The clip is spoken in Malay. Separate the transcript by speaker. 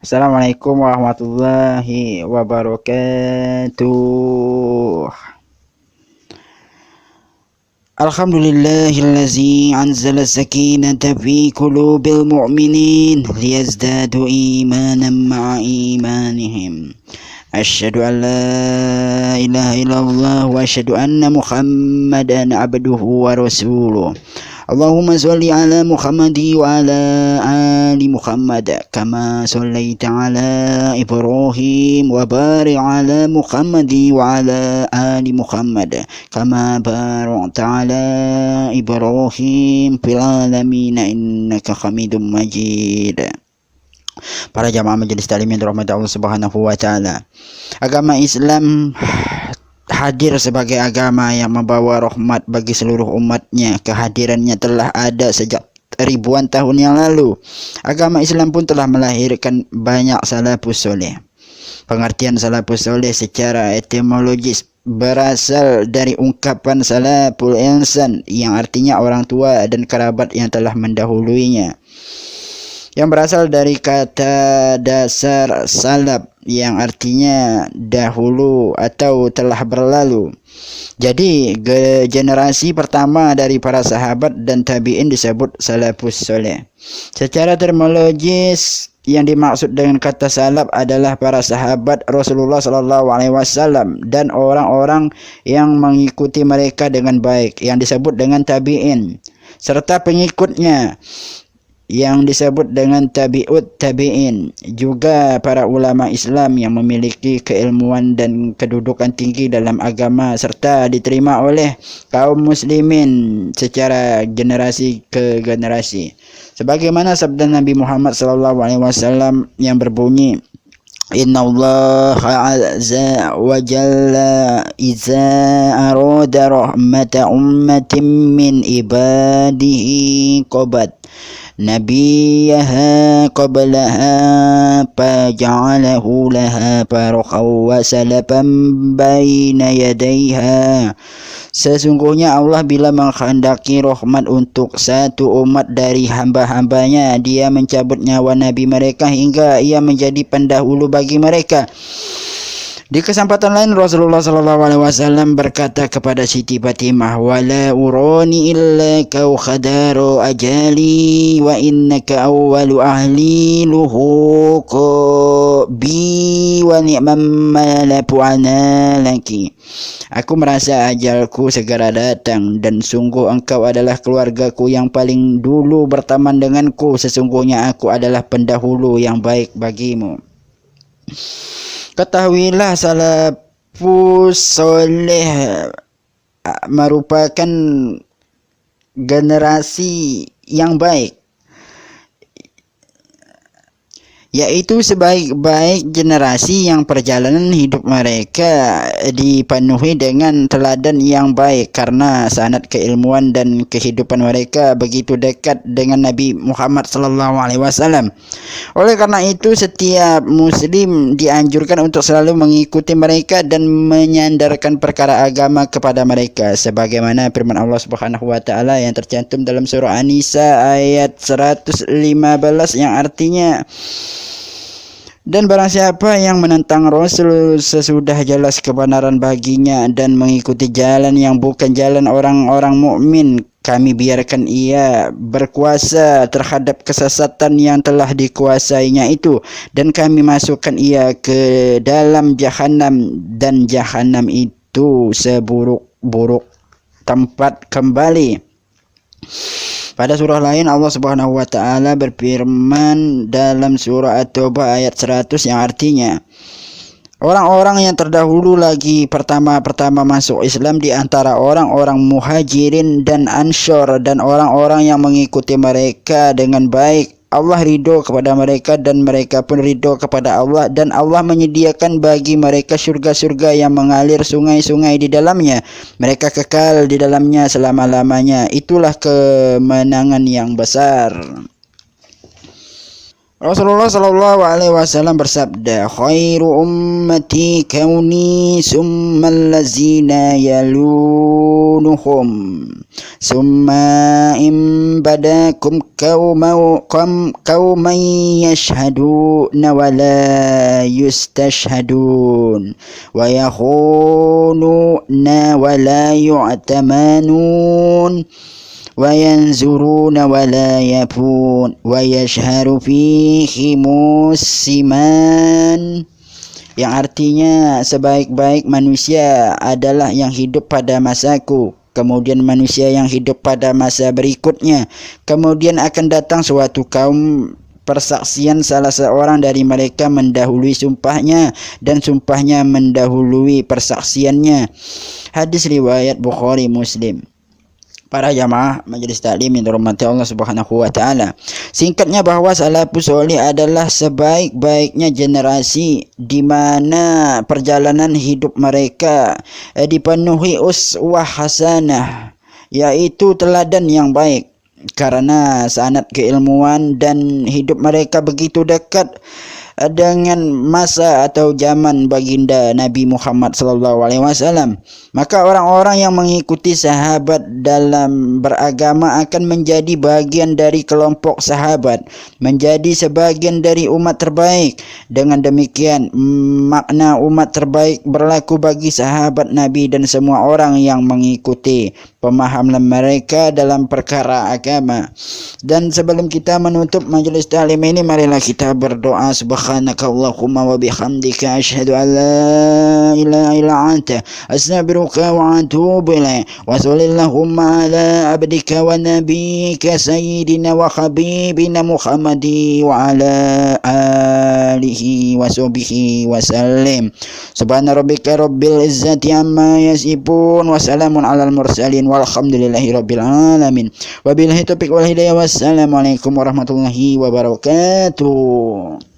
Speaker 1: Assalamualaikum warahmatullahi wabarakatuh. Alhamdulillahillazi anzala sakinata fi qulubil mu'minin liyazdadu imanan ma'a imanihim. Asyhadu an la ilaha illallah wa asyhadu anna Muhammadan abduhu wa rasuluh. Allahumma sholli ala Muhammad wa ala ali Muhammad kama shallaita ala Ibrahim wa barik ala Muhammad wa ala ali Muhammad kama barakta ala Ibrahim fil alamin innaka Hamidum Majid. Para jamaah majelis taklim yang dirahmati Allah Subhanahu wa taala. Agama Islam hadir sebagai agama yang membawa rahmat bagi seluruh umatnya. Kehadirannya telah ada sejak ribuan tahun yang lalu. Agama Islam pun telah melahirkan banyak salafus soleh. Pengertian salafus soleh secara etimologis berasal dari ungkapan salaful insan yang artinya orang tua dan kerabat yang telah mendahuluinya, yang berasal dari kata dasar salaf yang artinya dahulu atau telah berlalu. Jadi generasi pertama dari para sahabat dan tabi'in disebut salafus soleh. Secara terminologis yang dimaksud dengan kata salaf adalah para sahabat Rasulullah SAW dan orang-orang yang mengikuti mereka dengan baik yang disebut dengan tabi'in, serta pengikutnya yang disebut dengan tabi'ut tabi'in, juga para ulama Islam yang memiliki keilmuan dan kedudukan tinggi dalam agama serta diterima oleh kaum muslimin secara generasi ke generasi. Sebagaimana sabda Nabi Muhammad SAW yang berbunyi, Inna Allah azza wa jalla iza arada rahmata ummatin min ibadihi qabat nabiyaha qablaha faja'alahu laha farakhaw wa salaban baina yadayha. Sesungguhnya Allah bila menghendaki rahmat untuk satu umat dari hamba-hambanya, dia mencabut nyawa Nabi mereka hingga ia menjadi pendahulu bagi mereka. Di kesempatan lain Rasulullah SAW berkata kepada Siti Fatimah, wala urani illa kau khadaru ajali wa innaka awwalu ahli luhuqu bi wa ni'mam malapu ana laki. Aku merasa ajalku segera datang dan sungguh engkau adalah keluargaku yang paling dulu berteman denganku. Sesungguhnya aku adalah pendahulu yang baik bagimu. Ketahuilah salafus soleh merupakan generasi yang baik, yaitu sebaik-baik generasi yang perjalanan hidup mereka dipenuhi dengan teladan yang baik karena sanad keilmuan dan kehidupan mereka begitu dekat dengan Nabi Muhammad SAW. Oleh karena itu setiap muslim dianjurkan untuk selalu mengikuti mereka dan menyandarkan perkara agama kepada mereka, sebagaimana firman Allah Subhanahu wa taala yang tercantum dalam surah An-Nisa ayat 115 yang artinya, dan barang siapa yang menentang Rasul sesudah jelas kebenaran baginya dan mengikuti jalan yang bukan jalan orang-orang mukmin, kami biarkan ia berkuasa terhadap kesesatan yang telah dikuasainya itu, dan kami masukkan ia ke dalam jahanam, dan jahanam itu seburuk-buruk tempat kembali. Pada surah lain Allah Subhanahu wa taala berfirman dalam surah At-Taubah ayat 100 yang artinya, orang-orang yang terdahulu lagi pertama-tama masuk Islam di antara orang-orang Muhajirin dan Ansor dan orang-orang yang mengikuti mereka dengan baik, Allah ridho kepada mereka dan mereka pun ridho kepada Allah, dan Allah menyediakan bagi mereka surga-surga yang mengalir sungai-sungai di dalamnya. Mereka kekal di dalamnya selama-lamanya. Itulah kemenangan yang besar. Rasulullah Shallallahu Alaihi Wasallam bersabda, khairu ummati kauni summal lazina yalunuhum summa imbadakum kauman yashhaduna wa la yustashhadun wa yakhununa wa la yu'tamanun wa yanzuruna wa la yapun wa yashharu fihi musiman, yang artinya sebaik-baik manusia adalah yang hidup pada masaku, kemudian manusia yang hidup pada masa berikutnya, kemudian akan datang suatu kaum persaksian salah seorang dari mereka mendahului sumpahnya dan sumpahnya mendahului persaksiannya. Hadis riwayat Bukhari Muslim. Para jamaah majelis taklim yang dirahmati Allah Subhanahu wa taala. Singkatnya bahwa salafus salih adalah sebaik-baiknya generasi di mana perjalanan hidup mereka dipenuhi uswah hasanah, yaitu teladan yang baik. Karena sanad keilmuan dan hidup mereka begitu dekat dengan masa atau zaman baginda Nabi Muhammad sallallahu alaihi wasallam, maka orang-orang yang mengikuti sahabat dalam beragama akan menjadi bagian dari kelompok sahabat, menjadi sebagian dari umat terbaik. Dengan demikian, makna umat terbaik berlaku bagi sahabat Nabi dan semua orang yang mengikuti pemahaman mereka dalam perkara agama. Dan sebelum kita menutup majelis taklim ini, marilah kita berdoa. Subhanakallahumma wa bihamdika asyhadu an la ilaha illa anta astaghfiruka wa atubu ilaik. Wa sallallahumma ala abdika wa nabiyyika sayyidina wa habibina Muhammadi wa ala alihi wa sahbihi wa sallim. Subhana rabbika rabbil izzati amma yasifun wa salamun alal mursalin walhamdulillahi rabbil alamin. Wabillahi taufiq wal hidayah. Wassalamualaikum warahmatullahi wabarakatuh.